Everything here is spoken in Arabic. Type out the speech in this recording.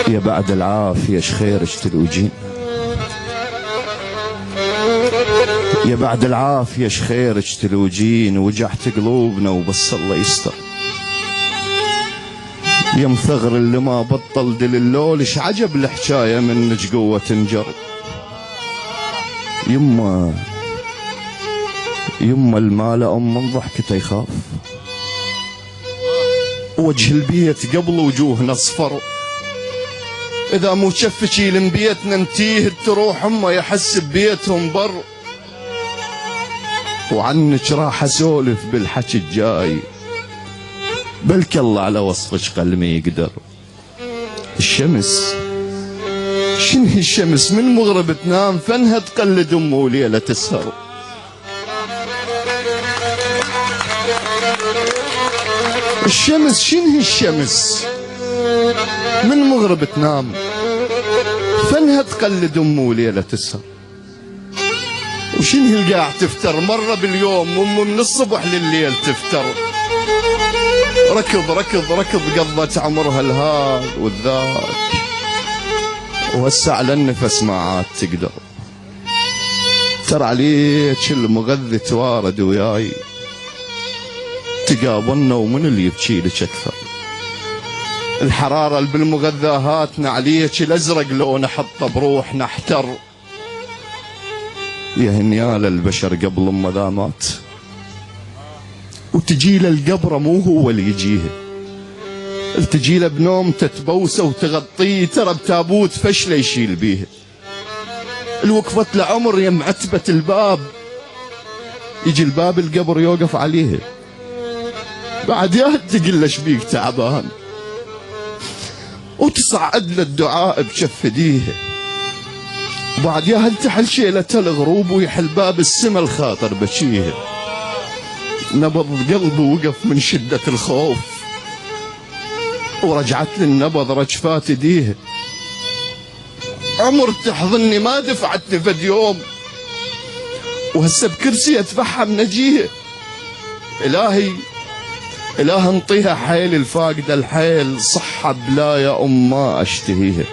يا بعد العافية شخيرك تلوجين، يا بعد العافية شخيرك تلوجين، وجعت قلوبنا وبس الله يستر. يا مثغر اللي ما بطل دل اللولش، عجب الحكاية منك قوة تنجر. يما المال من ضحكته يخاف، وجه البيت قبل وجوهنا اصفر. اذا مو شفتشي لمبيتنا انتيه تروح امه يحس ببيتهم بر. وعنك راح اسولف بالحكي الجاي، بلك الله على وصفك قلبي يقدر. الشمس شنو الشمس من مغرب تنام، فنها تقلد امه وليله تسهر. الشمس شنو الشمس من مغرب تنام، فنها تقلد امه وليله تسهر. وشنو القاع تفتر مرة باليوم، امه من الصبح لليل تفتر. ركض ركض ركض قضت عمرها الهاد والذاك، وهسه على النفس ما عاد تقدر. ترى عليك المغذي توارد وياي، تقابلنا ومن اللي يبكي لك اكثر. الحرارة اللي بالمغذاهات عليك الازرق لو نحطه بروح نحتر. يا هنيال البشر قبل ما ذا مات، وتجي له القبره مو هو اللي يجيها، تجي له بنومته تبوسه وتغطيه، ترى بتابوت فشله يشيل بيها. الوقفة لعمر يم عتبة الباب، يجي الباب القبر يوقف عليها. بعد يا تقول له شبيك تعبان، وتصعد له الدعاء بشف ايديها. بعد يا هل تحل شيلة الغروب، ويحل باب السما الخاطر بشيها. نبض قلبي وقف من شدة الخوف، ورجعت للنبض رجفات ايديها. عمر تحضني ما دفعتني فد يوم، وهسه بكرسي اتفحم نجيها. الهي انطيها حيل الفاقدة الحيل، صحة بلا يا ام ما اشتهيها.